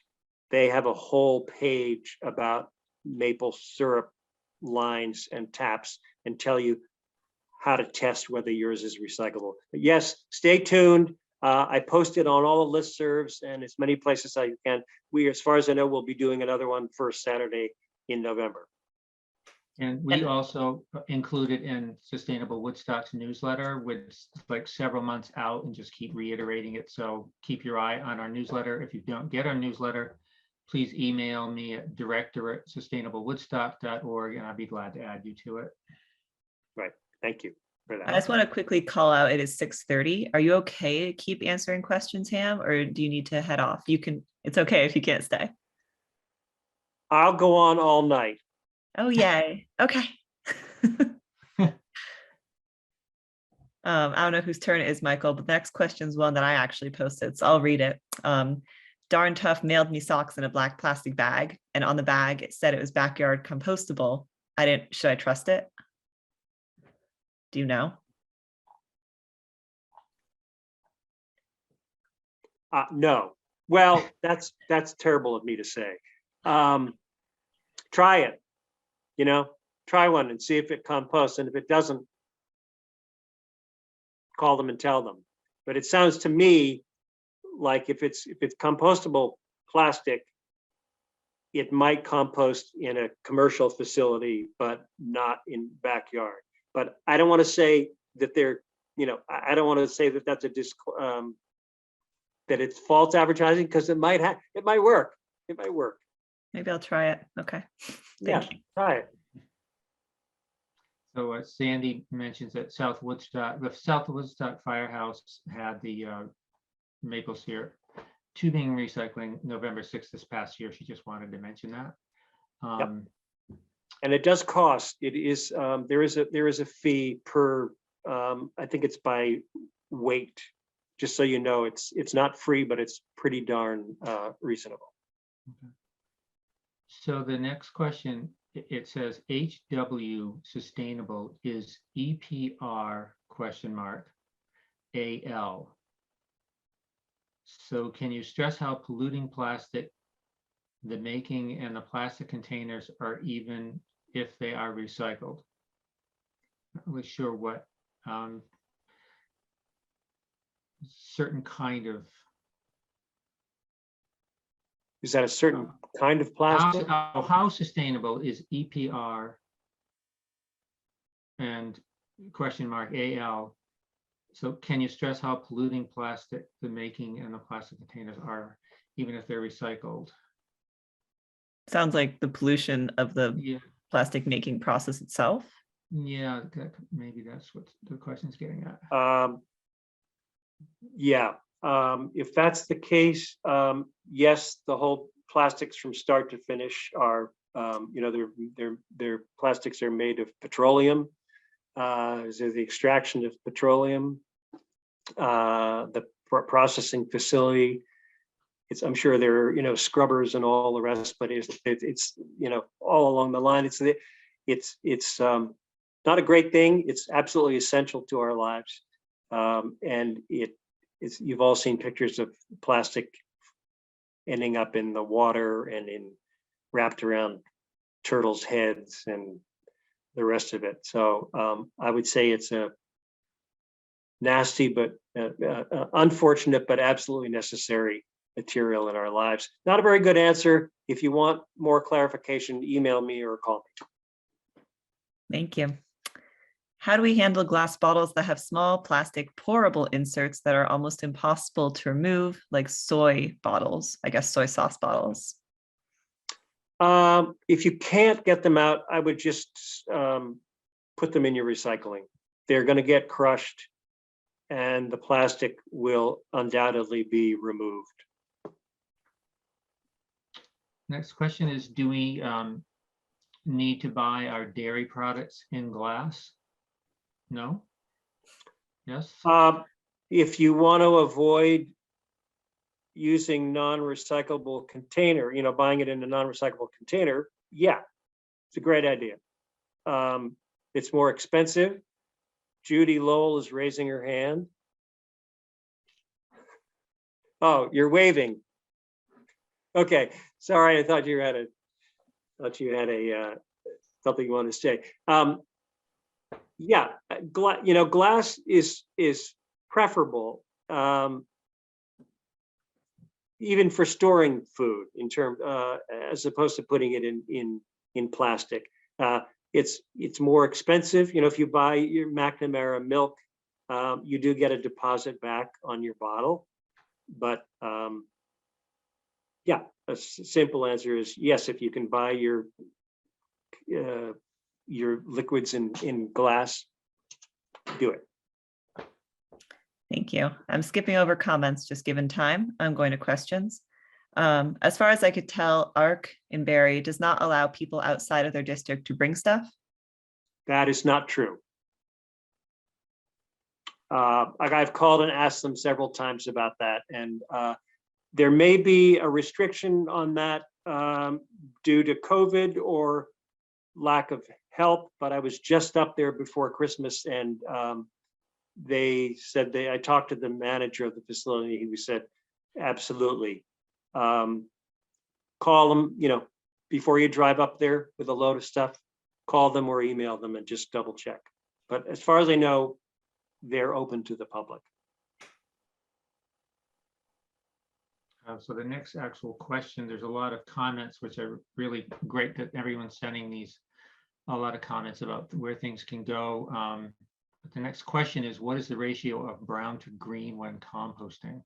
they have a whole page about maple syrup lines and taps and tell you how to test whether yours is recyclable. But yes, stay tuned. I posted on all the listservs and as many places as I can. As far as I know, we'll be doing another one first Saturday in November. And we also included in Sustainable Woodstock's newsletter with like several months out and just keep reiterating it. So keep your eye on our newsletter. If you don't get our newsletter, please email me at director@sustainablewoodstock.org and I'd be glad to add you to it. Right. Thank you for that. I just want to quickly call out, it is 6:30. Are you okay to keep answering questions, Ham, or do you need to head off? You can, it's okay if you can't stay. I'll go on all night. Oh, yay. Okay. I don't know whose turn it is, Michael, but the next question is one that I actually posted, so I'll read it. Darn Tough mailed me socks in a black plastic bag, and on the bag it said it was backyard compostable. Should I trust it? Do you know? No. Well, that's terrible of me to say. Try it. Try one and see if it composts, and if it doesn't, call them and tell them. But it sounds to me like if it's compostable plastic, it might compost in a commercial facility, but not in backyard. But I don't want to say that I don't want to say that that's that it's false advertising, because it might work. It might work. Maybe I'll try it. Okay. Thank you. Try it. So Sandy mentions that the South Woodstock Firehouse had the maple syrup tubing recycling November 6th this past year. She just wanted to mention that. Yep. And it does cost. It is there is a fee per I think it's by weight. Just so you know, it's not free, but it's pretty darn reasonable. Okay. So the next question, it says HW Sustainable is EPR ? AL. So can you stress how polluting plastic, the making and the plastic containers are, even if they are recycled? Not really sure what certain kind of Is that a certain kind of How, plastic? how sustainable is EPR and question mark AL? So can you stress how polluting plastic the making and the plastic containers are, even if they're recycled? Sounds like the pollution of the Yeah, plastic making process itself. yeah, maybe that's what the question's getting at. Yeah, if that's the case, yes, the whole plastics from start to finish are, their plastics are made of petroleum. So the extraction of petroleum, the processing facility. I'm sure there are, scrubbers and all the rest, but it's all along the line. It's not a great thing. It's absolutely essential to our lives, and you've all seen pictures of plastic ending up in the water and wrapped around turtles' heads and the rest of it. So I would say it's a nasty but unfortunate but absolutely necessary material in our lives. Not a very good answer. If you want more clarification, email me or call me. Thank you. How do we handle glass bottles that have small plastic pourable inserts that are almost impossible to remove, like soy bottles, I guess soy sauce bottles? If you can't get them out, I would just put them in your recycling. They're going to get crushed and the plastic will undoubtedly be removed. Next question is, do we need to buy our dairy products in glass? No? Yes? If you want to avoid using non-recyclable container, buying it in a non-recyclable container, yeah, it's a great idea. It's more expensive. Judy Lowell is raising her hand. Oh, you're waving. Okay, sorry, I thought you had something you wanted to say. Yeah, glass is preferable, even for storing food as opposed to putting it in plastic. It's more expensive. If you buy your McNamara milk, you do get a deposit back on your bottle. But yeah, a simple answer is yes. If you can buy your liquids in glass, do it. Thank you. I'm skipping over comments just given time. I'm going to questions. As far as I could tell, ARC in Barrie does not allow people outside of their district to bring stuff. That is not true. I've called and asked them several times about that, and there may be a restriction on that due to COVID or lack of help, but I was just up there before Christmas, and they said I talked to the manager of the facility. He said, absolutely. Call them, before you drive up there with a load of stuff, call them or email them and just double check. But as far as I know, they're open to the public. So the next actual question, there's a lot of comments, which are really great that everyone's sending a lot of comments about where things can go. But the next question is, what is the ratio of brown to green when composting?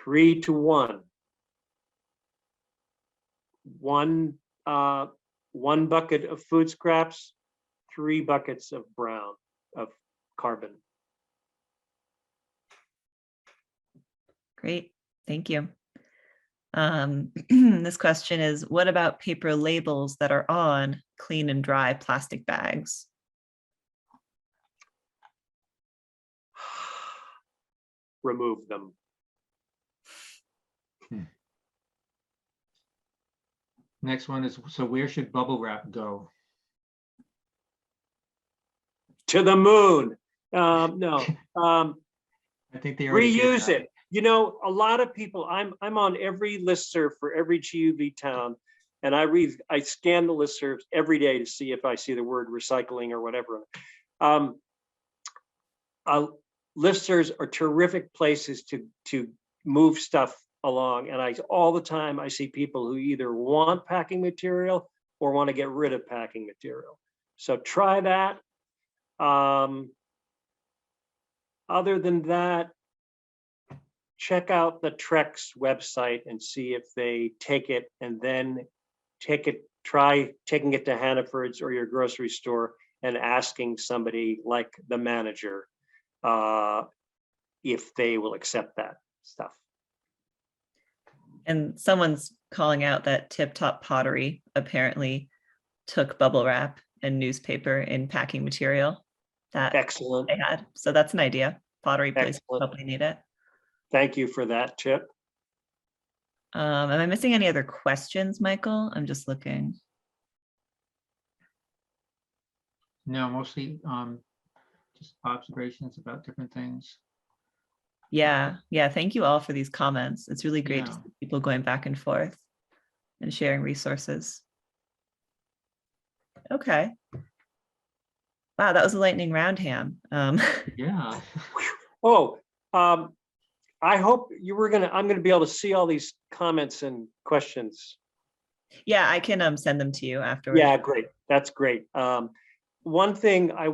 3 to 1. One bucket of food scraps, 3 buckets of brown, of carbon. Great, thank you. This question is, what about paper labels that are on clean and dry plastic bags? Remove them. Next one is, so where should bubble wrap go? To the moon. No. I think they already did Reuse that. it. A lot of people, I'm on every listserv for every GUV town, and I scan the listservs every day to see if I see the word recycling or whatever. Listservs are terrific places to move stuff along. And all the time I see people who either want packing material or want to get rid of packing material. So try that. Other than that, check out the Trex website and see if they take it, and then try taking it to Hannaford's or your grocery store and asking somebody like the manager if they will accept that stuff. And someone's calling out that Tip Top Pottery apparently took bubble wrap and newspaper in packing material that Excellent. they had. So that's an idea. Pottery places Excellent. probably need it. Thank you for that tip. Am I missing any other questions, Michael? I'm just looking. No, mostly just observations about different things. Yeah. Thank you all for these comments. It's really great to Yeah. see people going back and forth and sharing resources. Okay. Wow, that was a lightning round, Ham. Yeah. Oh, I hope I'm gonna be able to see all these comments and questions. Yeah, I can send them to you afterwards. Yeah, great. That's great. One thing I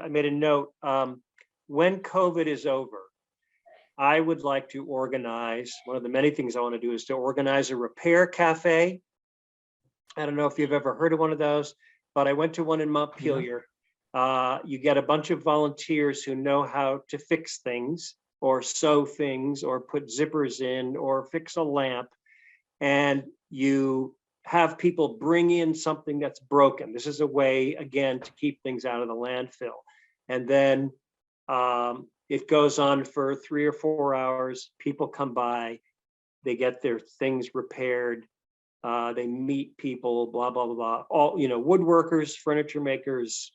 made a note, when COVID is over, I would like to organize, one of the many things I want to do is to organize a repair cafe. I don't know if you've ever heard of one of those, but I went to one in Montpelier. You get a bunch of volunteers who know how to fix things or sew things or put zippers in or fix a lamp. And you have people bring in something that's broken. This is a way, again, to keep things out of the landfill. And then it goes on for 3 or 4 hours. People come by, they get their things repaired. They meet people, blah, blah, blah, blah. All, woodworkers, furniture makers,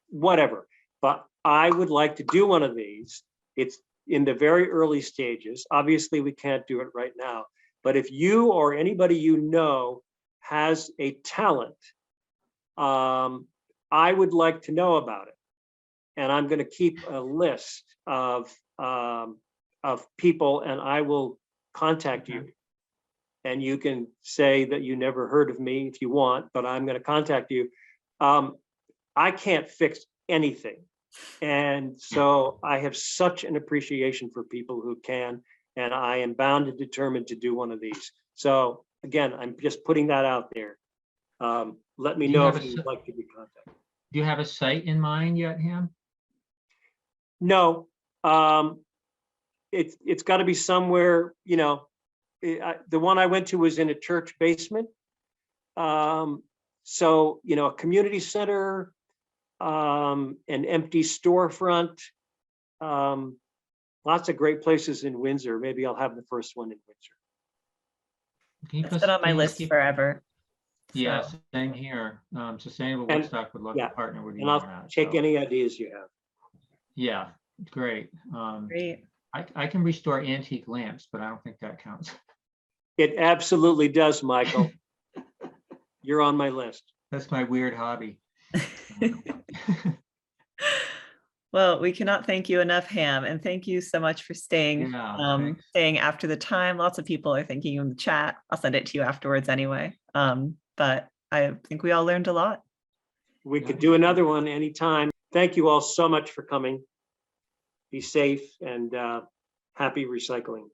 whatever. But I would like to do one of these. It's in the very early stages. Obviously, we can't do it right now. But if you or anybody you know has a talent, I would like to know about it. And I'm going to keep a list of people, and I will contact you. And you can say that you never heard of me if you want, but I'm going to contact you. I can't fix anything. And so I have such an appreciation for people who can, and I am bound and determined to do one of these. So again, I'm just putting that out there. Let me know if you'd like to be contacted. Do you have a site in mind yet, Ham? No, it's got to be somewhere, the one I went to was in a church basement. So, a community center, an empty storefront, lots of great places in Windsor. Maybe I'll have the first one in Windsor. It's been on my list forever. Yeah, So. same here. Sustainable Woodstock would love to partner with you. And I'll take any ideas you have. Yeah, great. Great. I can restore antique lamps, but I don't think that counts. It absolutely does, Michael. You're on my list. That's my weird hobby. Well, we cannot thank you enough, Ham, and thank you so much for staying after the time. Lots of people are thanking you in the chat. I'll send it to you afterwards anyway. But I think we all learned a lot. We could do another one anytime. Thank you all so much for coming. Be safe and happy recycling.